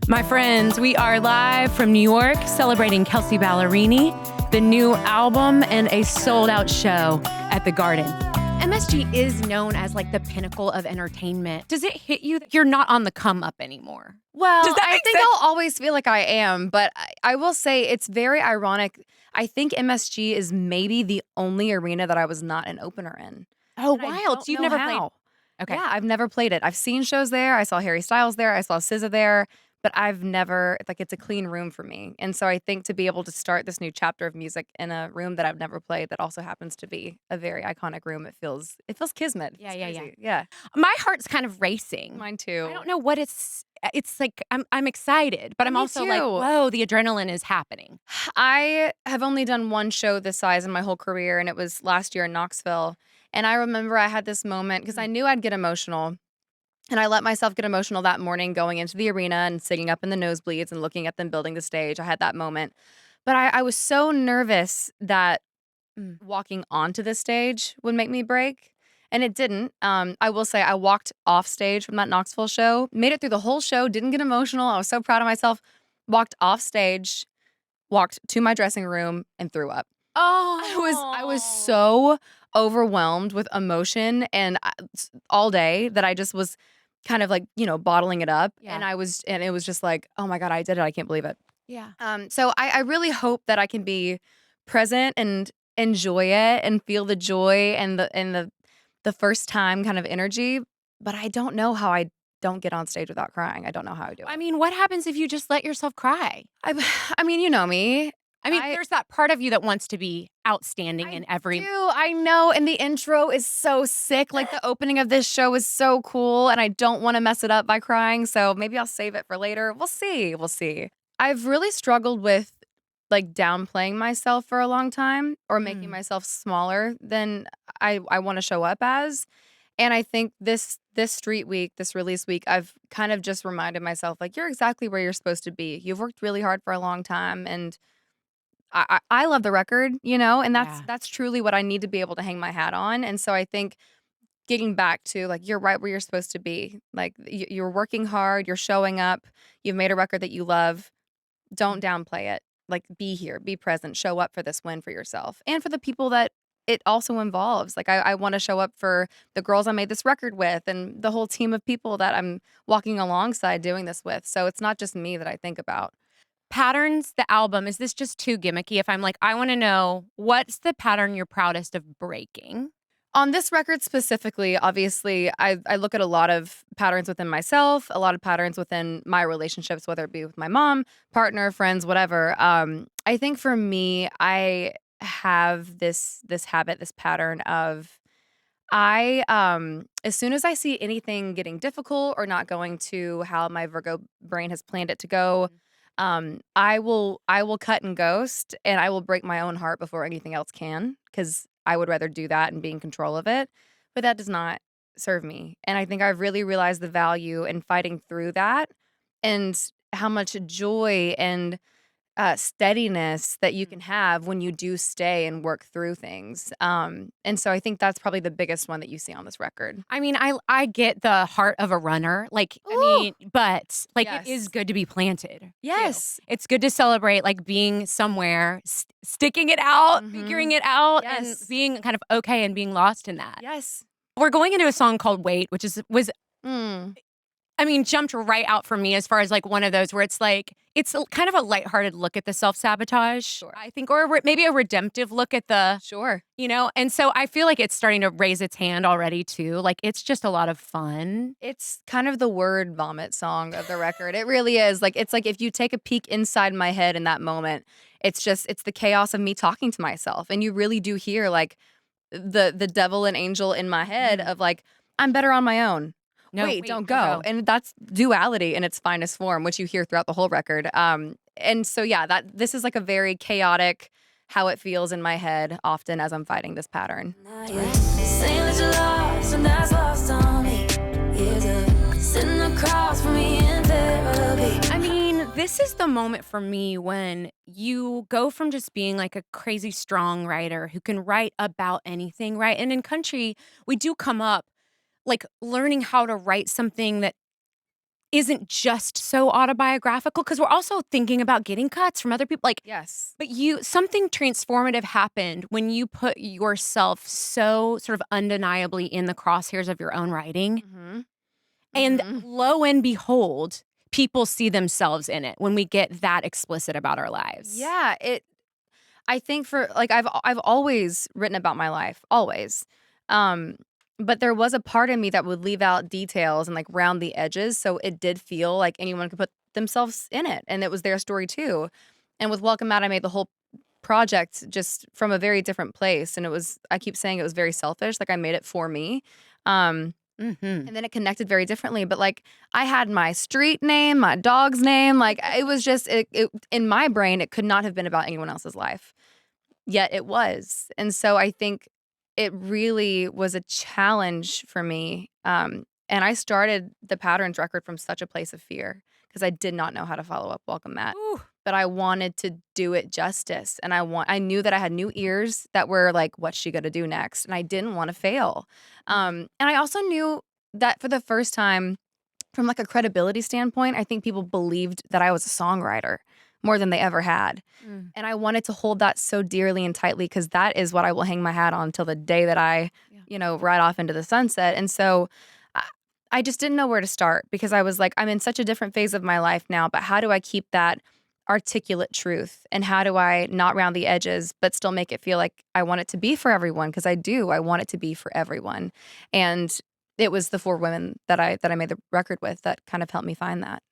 My friends, we are live from New York celebrating Kelsea Ballerini, the new album, and a sold-out show at the Garden. MSG is known as like the pinnacle of entertainment. Does it hit you that you're not on the come up anymore? Well, Does that I make think sense? I'll always feel like I am, but I will say it's very ironic. I think MSG is maybe the only arena that I was not an opener in. Oh, And I wild. don't So you've know never how. played. Okay. Yeah, I've never played it. I've seen shows there. I saw Harry Styles there. I saw SZA there. But I've never, like, it's a clean room for me. And so I think to be able to start this new chapter of music in a room that I've never played that also happens to be a very iconic room, it feels kismet. Yeah, It's yeah, yeah. crazy. Yeah. My heart's kind of racing. Mine too. I don't know what it's like I'm excited, but I'm Me also like, too. whoa, the adrenaline is happening. I have only done one show this size in my whole career, and it was last year in Knoxville. And I remember I had this moment because I knew I'd get emotional. And I let myself get emotional that morning going into the arena and sitting up in the nosebleeds and looking at them building the stage. I had that moment. But I was so nervous that walking onto the stage would make me break. And it didn't. I will say I walked off stage from that Knoxville show, made it through the whole show, didn't get emotional. I was so proud of myself. Walked off stage, walked to my dressing room, and threw up. Oh, I was so overwhelmed with emotion and all day that I just was kind of like, bottling it up. Yeah. And it was just like, oh my God, I did it. I can't believe it. yeah. So I really hope that I can be present and enjoy it and feel the joy and the first time kind of energy. But I don't know how I don't get on stage without crying. I don't know how I do it. I mean, what happens if you just let yourself cry? I mean, you know me. I mean, there's that part of you that wants to be outstanding in every. I know. And the intro is so sick. Like the opening of this show is so cool. And I don't want to mess it up by crying. So maybe I'll save it for later. We'll see. We'll see. I've really struggled with like downplaying myself for a long time or making myself smaller than I want to show up as. And I think this street week, this release week, I've kind of just reminded myself, like, you're exactly where you're supposed to be. You've worked really hard for a long time. And I love the record, and that's truly what I need to be able to hang my hat on. And so I think getting back to like, you're right where you're supposed to be. Like you're working hard, you're showing up, you've made a record that you love. Don't downplay it. Like be here, be present, show up for this win for yourself and for the people that it also involves. Like I want to show up for the girls I made this record with and the whole team of people that I'm walking alongside doing this with. So it's not just me that I think about. Patterns, the album, is this just too gimmicky? If I'm like, I want to know what's the pattern you're proudest of breaking? On this record specifically, obviously, I look at a lot of patterns within myself, a lot of patterns within my relationships, whether it be with my mom, partner, friends, whatever. I think for me, I have this habit, this pattern of as soon as I see anything getting difficult or not going to how my Virgo brain has planned it to go, I will cut and ghost and I will break my own heart before anything else can because I would rather do that and be in control of it. But that does not serve me. And I think I've really realized the value in fighting through that and how much joy and steadiness that you can have when you do stay and work through things. And so I think that's probably the biggest one that you see on this record. I mean, I get the heart of a runner. Like, I mean, but like it is good to be planted. too. Yes. It's good to celebrate like being somewhere, sticking it out, figuring it out, and Yes. being kind of okay and being lost in that. Yes. We're going into a song called Wait, which was Mm. I mean, jumped right out for me as far as like one of those where it's like, it's kind of a lighthearted look at the self-sabotage, Sure. I think, or maybe a redemptive look at the, Sure. and so I feel like it's starting to raise its hand already too. Like it's just a lot of fun. It's kind of the word vomit song of the record. It really is. Like it's like if you take a peek inside my head in that moment, it's the chaos of me talking to myself. And you really do hear like the devil and angel in my head of like, I'm better on my own. No, wait, don't go. And that's duality in its finest form, which you hear throughout the whole record. And so yeah, this is like a very chaotic how it feels in my head often as I'm fighting this pattern. Saying that you're lost and that's lost on me. Years of sitting across from me in therapy. I mean, this is the moment for me when you go from just being like a crazy strong writer who can write about anything, right? And in country, we do come up like learning how to write something that isn't just so autobiographical, because we're also thinking about getting cuts from other people. Like, Yes. but something transformative happened when you put yourself so sort of undeniably in the crosshairs of your own writing. Mm-hmm. And Mm-hmm. lo and behold, people see themselves in it when we get that explicit about our lives. Yeah, I think for like I've always written about my life, always. Um, but there was a part of me that would leave out details and like round the edges, so it did feel like anyone could put themselves in it, and it was their story too. And with Welcome Out, I made the whole project just from a very different place, and I keep saying it was very selfish, like I made it for me. Um, Mm-hmm. and then it connected very differently. But like I had my street name, my dog's name, like it was just it in my brain, it could not have been about anyone else's life. Yet it was. And so I think it really was a challenge for me. And I started the Patterns record from such a place of fear because I did not know how to follow up Welcome Matt. Ooh. But I wanted to do it justice. And I knew that I had new ears that were like, what's she gonna do next? And I didn't want to fail. And I also knew that for the first time, from like a credibility standpoint, I think people believed that I was a songwriter more than they ever had. Mm. And I wanted to hold that so dearly and tightly because that is what I will hang my hat on until the day that I, ride off into the sunset. And so I just didn't know where to start because I was like, I'm in such a different phase of my life now, but how do I keep that articulate truth? And how do I not round the edges, but still make it feel like I want it to be for everyone? Because I do. I want it to be for everyone. And it was the 4 women that I made the record with that kind of helped me find that.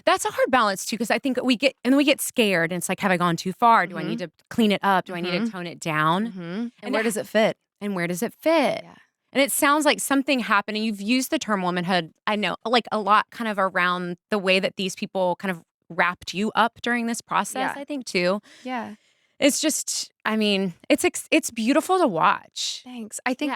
That's a hard balance too, because I think we get scared, and it's like, have I gone too far? Do I need to clean it up? Do I need to tone it down? Mm-hmm. And where does it fit? And where does it fit? Yeah. And it sounds like something happened, and you've used the term womanhood, I know, like a lot kind of around the way that these people kind of wrapped you up during this process, Yeah. I think too. Yeah. It's just, I mean, it's beautiful to watch. Thanks. I think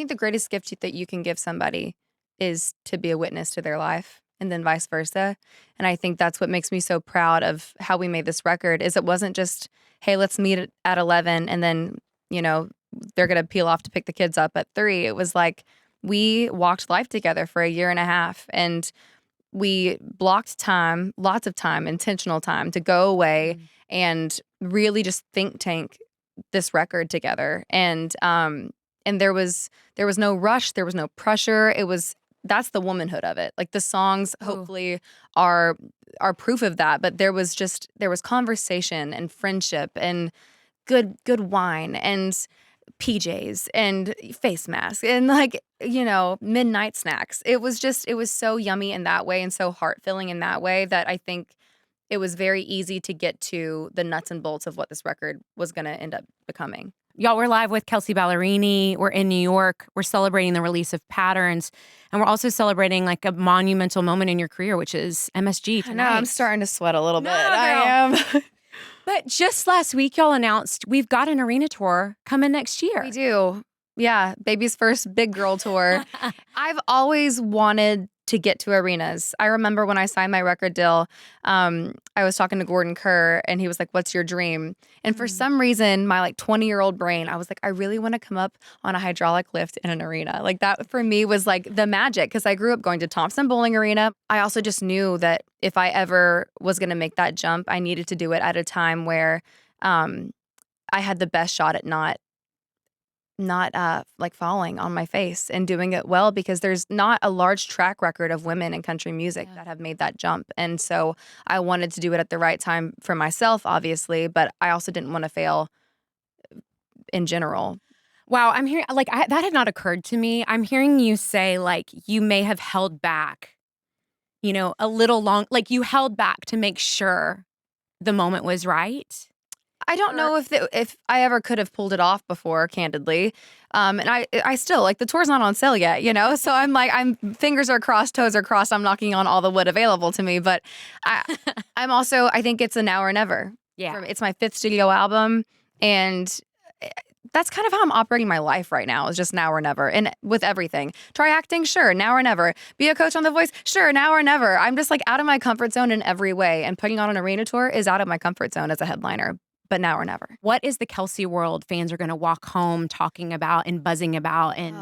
the greatest gift that you can give somebody is to be a witness to their life, and then vice versa. And I think that's what makes me so proud of how we made this record is it wasn't just, hey, let's meet at 11 and then, they're going to peel off to pick the kids up at 3. It was like we walked life together for a year and a half, and we blocked time, lots of time, intentional time to go away and really just think tank this record together. And there was no rush, there was no pressure. That's the womanhood of it. Like the songs hopefully are proof of that, but there was conversation and friendship and good wine and PJs and face masks and midnight snacks. It was so yummy in that way and so heart-filling in that way that I think it was very easy to get to the nuts and bolts of what this record was going to end up becoming. Y'all, we're live with Kelsea Ballerini. We're in New York. We're celebrating the release of Patterns. And we're also celebrating like a monumental moment in your career, which is MSG tonight. I know, I'm starting to sweat a little bit. Girl. I am. But just last week, y'all announced we've got an arena tour coming next year. We do. Yeah, baby's first big girl tour. I've always wanted to get to arenas. I remember when I signed my record deal, I was talking to Gordon Kerr, and he was like, what's your dream? And for some reason, my 20-year-old brain, I was like, I really want to come up on a hydraulic lift in an arena. Like that for me was like the magic because I grew up going to Thompson Bowling Arena. I also just knew that if I ever was going to make that jump, I needed to do it at a time where I had the best shot at not falling on my face and doing it well, because there's not a large track record of women in country music that have made that jump. And so I wanted to do it at the right time for myself, obviously, but I also didn't want to fail in general. Wow, I'm hearing that had not occurred to me. I'm hearing you say you may have held back, a little long, you held back to make sure the moment was right. I don't know if I ever could have pulled it off before, candidly. And I still, the tour's not on sale yet, So I'm fingers are crossed, toes are crossed. I'm knocking on all the wood available to me. But I'm also, I think it's a now or never. Yeah. It's my 5th studio album. And that's kind of how I'm operating my life right now, is just now or never. And with everything. Try acting? Sure, now or never. Be a coach on The Voice? Sure, now or never. I'm just out of my comfort zone in every way. And putting on an arena tour is out of my comfort zone as a headliner. But now or never. What is the Kelsea world fans are going to walk home talking about and buzzing about? And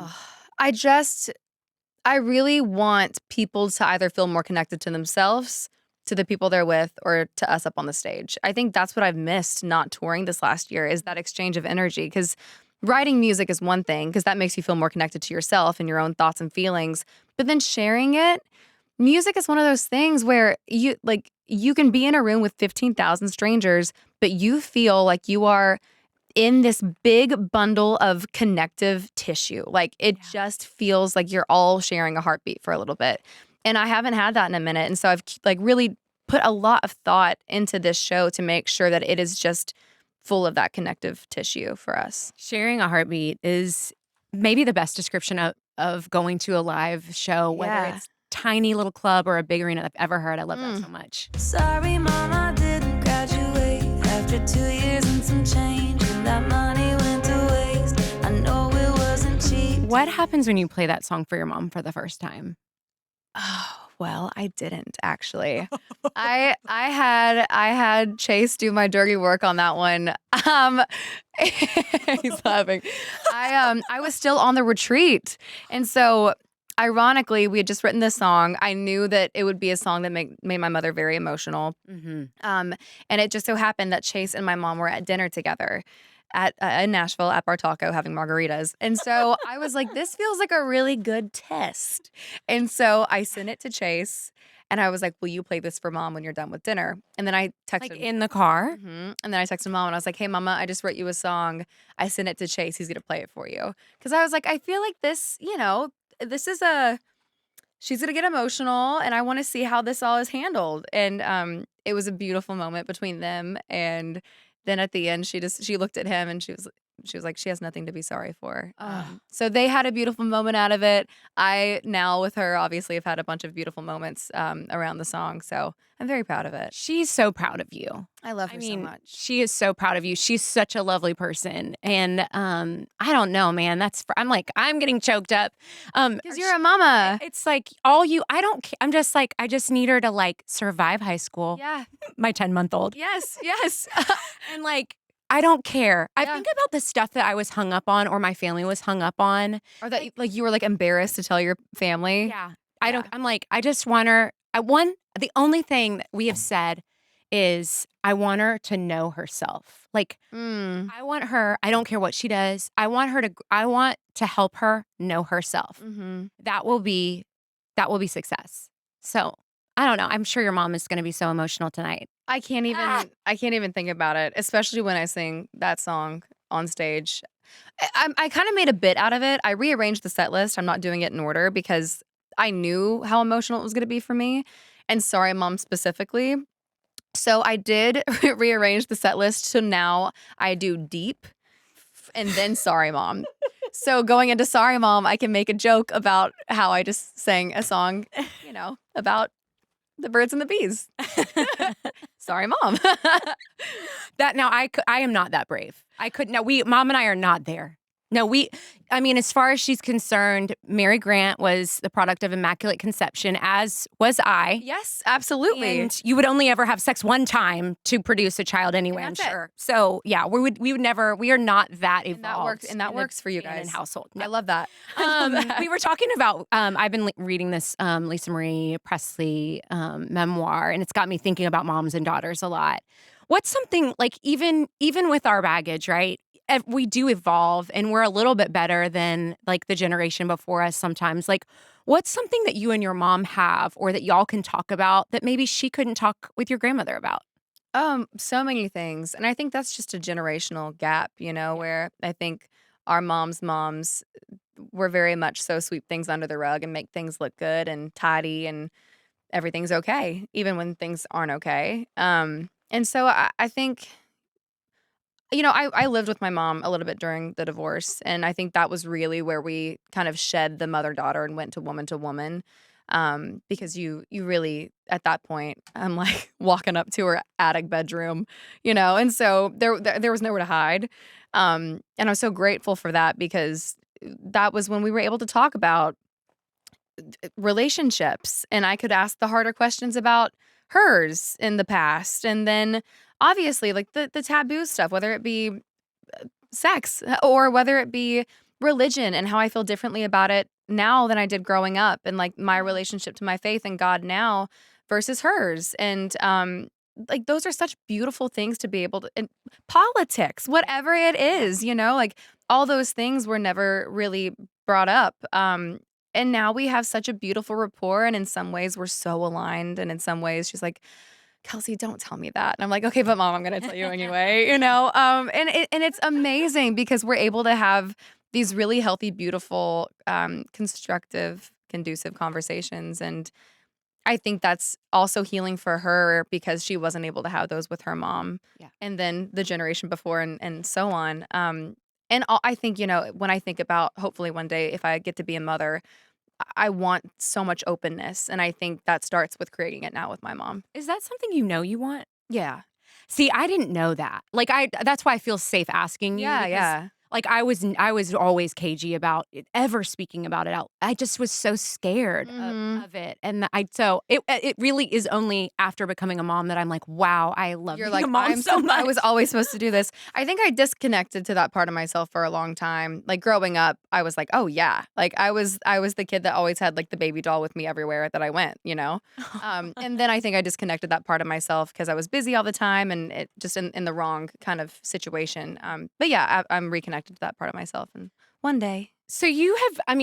I really want people to either feel more connected to themselves, to the people they're with, or to us up on the stage. I think that's what I've missed not touring this last year is that exchange of energy. Because writing music is one thing, because that makes you feel more connected to yourself and your own thoughts and feelings. But then sharing it, music is one of those things where you can be in a room with 15,000 strangers, but you feel like you are in this big bundle of connective tissue. Like it just feels like you're all sharing a heartbeat for a little bit. And I haven't had that in a minute. And so I've like really put a lot of thought into this show to make sure that it is just full of that connective tissue for us. Sharing a heartbeat is maybe the best description of going to a live show, whether it's tiny little club or a big arena I've ever heard. I love that so much. Sorry, Mom, I didn't graduate after 2 years and some change, and that money went to waste. I know it wasn't cheap. What happens when you play that song for your mom for the first time? Oh, well, I didn't actually. I had Chase do my dirty work on that one. He's laughing. I was still on the retreat. And so ironically, we had just written this song. I knew that it would be a song that made my mother very emotional. And it just so happened that Chase and my mom were at dinner together in Nashville at Bar Taco having margaritas. And so I was like, this feels like a really good test. And so I sent it to Chase and I was like, will you play this for Mom when you're done with dinner? And then I texted Like in the car? And then I texted Mom and I was like, hey, Mama, I just wrote you a song. I sent it to Chase. He's going to play it for you. Because I was like, I feel like this, this is she's going to get emotional and I want to see how this all is handled. And it was a beautiful moment between them. And then at the end, she looked at him and she was like, she has nothing to be sorry for. So they had a beautiful moment out of it. I now with her obviously have had a bunch of beautiful moments around the song. So I'm very proud of it. She's so proud of you. I love her so much. She is so proud of you. She's such a lovely person. And I don't know, man. I'm getting choked up. Because you're a mama. It's like I don't care. I'm just like, I just need her to like survive high school. Yeah. My 10-month-old. Yes. And like, I don't care. I think about the stuff that I was hung up on or my family was hung up on. Or that like you were like embarrassed to tell your family. Yeah. I'm like, I just want her. The only thing that we have said is I want her to know herself. Like I want her, I don't care what she does. I want to help her know herself. That will be success. So I don't know. I'm sure your mom is going to be so emotional tonight. I can't even think about it, especially when I sing that song on stage. I kind of made a bit out of it. I rearranged the set list. I'm not doing it in order because I knew how emotional it was going to be for me. And Sorry Mom specifically. So I did rearrange the set list. So now I do Deep and then Sorry Mom. So going into Sorry Mom, I can make a joke about how I just sang a song, about the birds and the bees. Sorry, Mom. I am not that brave. Mom and I are not there. No, as far as she's concerned, Mary Grant was the product of Immaculate Conception, as was I. Yes, absolutely. And you would only ever have sex one time to produce a child anyway, I'm sure. So yeah, we would never, we are not that evolved. And that works for you guys. In household. No. I love that. We were talking about, I've been reading this Lisa Marie Presley memoir, and it's got me thinking about moms and daughters a lot. What's something, like even with our baggage, right? We do evolve and we're a little bit better than like the generation before us sometimes. Like, what's something that you and your mom have or that y'all can talk about that maybe she couldn't talk with your grandmother about? So many things. And I think that's just a generational gap, where I think our moms were very much so sweep things under the rug and make things look good and tidy and everything's okay, even when things aren't okay. And so I think, I lived with my mom a little bit during the divorce, and I think that was really where we kind of shed the mother-daughter and went to woman, because you really, at that point, I'm like walking up to her attic bedroom, and so there was nowhere to hide. And I was so grateful for that because that was when we were able to talk about relationships, and I could ask the harder questions about hers in the past, and then obviously like the taboo stuff, whether it be sex or whether it be religion and how I feel differently about it now than I did growing up, and like my relationship to my faith and God now versus hers. And like those are such beautiful things to be able to, and politics, whatever it is, like all those things were never really brought up. And now we have such a beautiful rapport, and in some ways we're so aligned, and in some ways she's like, Kelsey, don't tell me that. And I'm like, okay, but Mom, I'm gonna tell you anyway, and it's amazing because we're able to have these really healthy, beautiful, constructive, conducive conversations. And I think that's also healing for her because she wasn't able to have those with her mom. Yeah. And then the generation before and so on. I think, when I think about hopefully one day if I get to be a mother, I want so much openness. And I think that starts with creating it now with my mom. Is that something you want? Yeah. See, I didn't know that. Like that's why I feel safe asking you. Yeah, because, yeah. Like I was always cagey about ever speaking about it out. I just was so scared of it, and so it really is only after becoming a mom that I'm like, wow, I love You're being like, a mom so much. I was always supposed to do this. I think I disconnected to that part of myself for a long time. Like growing up, I was like, oh yeah, like I was the kid that always had like the baby doll with me everywhere that I went, and then I think I disconnected that part of myself because I was busy all the time and it just in the wrong kind of situation. But yeah, I'm reconnected to that part of myself, and one day. So you have,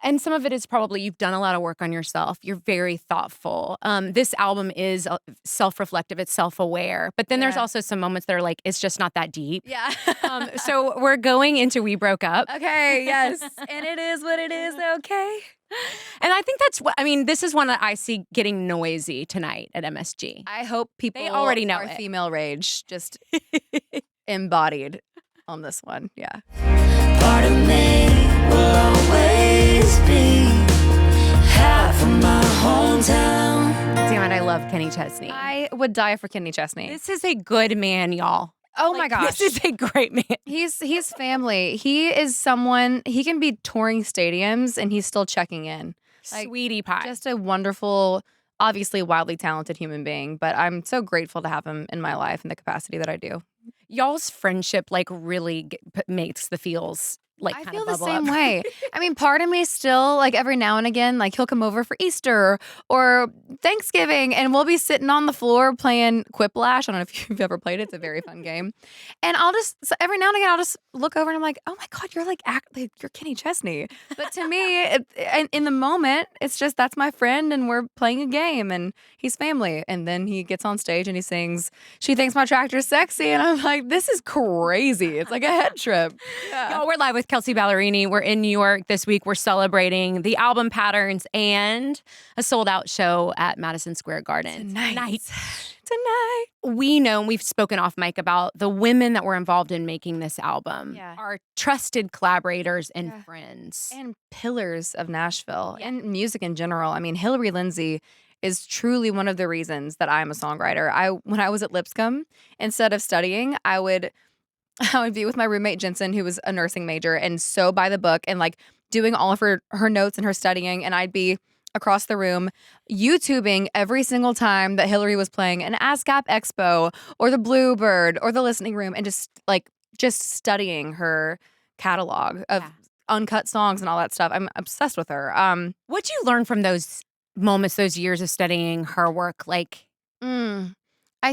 and some of it is probably you've done a lot of work on yourself. You're very thoughtful. This album is self-reflective. It's self-aware. But then there's also some moments that are like, it's just not that deep. Yeah. So we're going into We Broke Up. Okay, yes. And it is what it is, okay? And I think that's what, this is one that I see getting noisy tonight at MSG. I hope people They already know our it. female rage just embodied on this one. Yeah. Part of me will always be half of my hometown. Damn it, I love Kenny Chesney. I would die for Kenny Chesney. This is a good man, y'all. Oh my gosh. This is a great man. He's family. He is someone, he can be touring stadiums and he's still checking in. Like, Sweetie pie. Just a wonderful, obviously wildly talented human being, but I'm so grateful to have him in my life in the capacity that I do. Y'all's friendship really makes the feels like I kind feel of the bubble same up. way. Part of me still, like every now and again, like he'll come over for Easter or Thanksgiving and we'll be sitting on the floor playing Quiplash. I don't know if you've ever played it. It's a very fun game. And every now and again, I'll just look over and I'm like, oh my God, you're you're Kenny Chesney. But to me, in the moment, it's just, that's my friend and we're playing a game and he's family. And then he gets on stage and he sings, She Thinks My Tractor's Sexy. And I'm like, this is crazy. It's like a head trip. Yeah. Y'all, we're live with Kelsea Ballerini. We're in New York this week. We're celebrating the album Patterns and a sold-out show at Madison Square Garden. Tonight. We know, and we've spoken off mic about the women that were involved in making this album. Yeah. Our trusted collaborators and friends. And pillars of Nashville and music in general. Hillary Lindsey is truly one of the reasons that I'm a songwriter. When I was at Lipscomb, instead of studying, I would be with my roommate Jensen, who was a nursing major and so by the book and like doing all of her notes and her studying. And I'd be across the room YouTubing every single time that Hillary was playing an ASCAP Expo or the Bluebird or the Listening Room and just studying her catalog of uncut songs and all that stuff. I'm obsessed with her. What'd you learn from those moments, those years of studying her work? I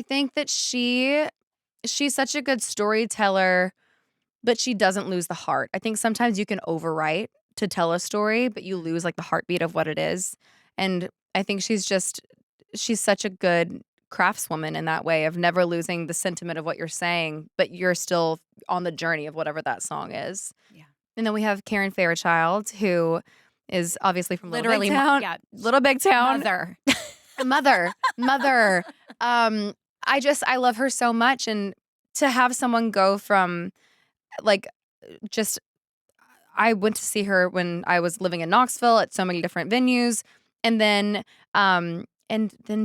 think that she's such a good storyteller, but she doesn't lose the heart. I think sometimes you can overwrite to tell a story, but you lose like the heartbeat of what it is. And I think she's such a good craftswoman in that way of never losing the sentiment of what you're saying, but you're still on the journey of whatever that song is. Yeah. And then we have Karen Fairchild, who is obviously from Little Big Town. Little Big Town. Mother. I love her so much. And to have someone go from I went to see her when I was living in Knoxville at so many different venues. And then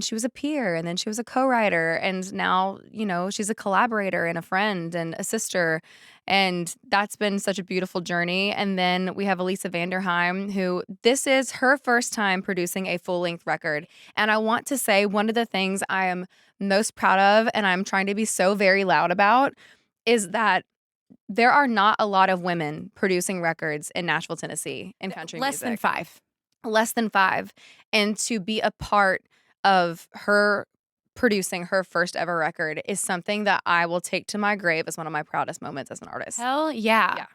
she was a peer and then she was a co-writer. And now, she's a collaborator and a friend and a sister. And that's been such a beautiful journey. And then we have Elisa Vanderheim, who this is her first time producing a full-length record. And I want to say one of the things I am most proud of and I'm trying to be so very loud about is that there are not a lot of women producing records in Nashville, Tennessee in country Less than music. 5. Less than 5. And to be a part of her producing her first ever record is something that I will take to my grave as one of my proudest moments as an artist. Hell yeah. Yeah.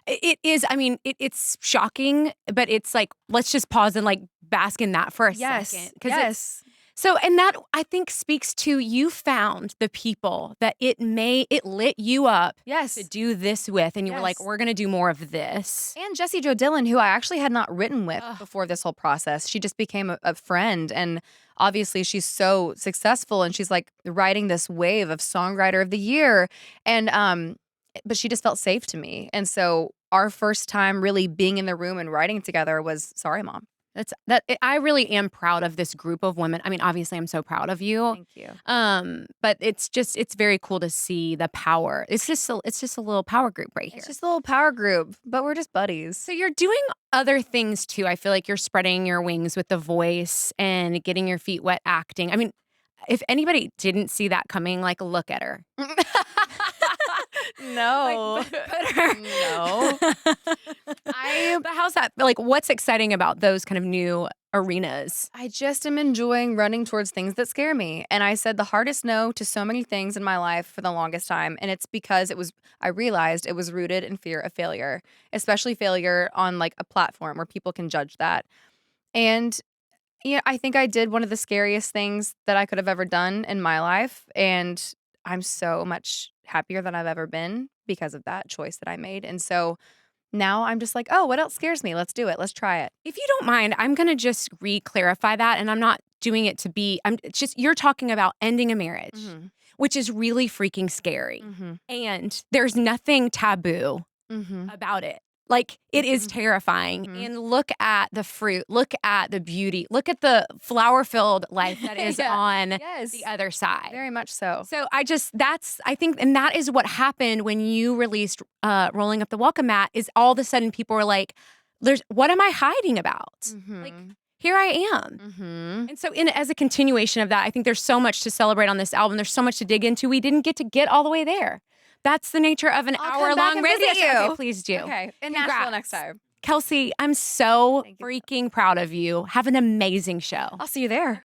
It is. I mean, it's shocking, but it's like, let's just pause and like bask in that for a second. Yes. So, and that I think speaks to you found the people that it lit you up Yes. to do this with. And you were like, Yes. we're going to do more of this. And Jessie Jo Dillon, who I actually had not written with Ugh. before this whole process. She just became a friend. And obviously she's so successful and she's like riding this wave of Songwriter of the Year. And but she just felt safe to me. And so our first time really being in the room and writing together was Sorry Mom. I really am proud of this group of women. I mean, obviously I'm so proud of you. Thank you. But it's very cool to see the power. It's just a little power group right here. It's just a little power group, but we're just buddies. So you're doing other things too. I feel like you're spreading your wings with the voice and getting your feet wet acting. I mean, if anybody didn't see that coming, like look at her. No. Like, put her. No. But how's that? Like, what's exciting about those kind of new arenas? I just am enjoying running towards things that scare me. And I said the hardest no to so many things in my life for the longest time. And it's because I realized it was rooted in fear of failure, especially failure on like a platform where people can judge that. And I think I did one of the scariest things that I could have ever done in my life. And I'm so much happier than I've ever been because of that choice that I made. And so now I'm just like, oh, what else scares me? Let's do it. Let's try it. If you don't mind, I'm going to just re-clarify that. And I'm not doing it to be, you're talking about ending a marriage, which is really freaking scary. And there's nothing taboo about it. Like, it is terrifying. And look at the fruit. Look at the beauty. Look at the flower-filled life that is on the other side. Very much so. So I think, and that is what happened when you released Rolling Up the Welcome Mat, is all of a sudden people were like, what am I hiding about? Like, here I am. And so as a continuation of that, I think there's so much to celebrate on this album. There's so much to dig into. We didn't get all the way there. That's the nature of an hour-long radio show. Okay, please do. Okay, in Nashville next time. Kelsey, I'm so freaking proud of you. Have an amazing show. I'll see you there.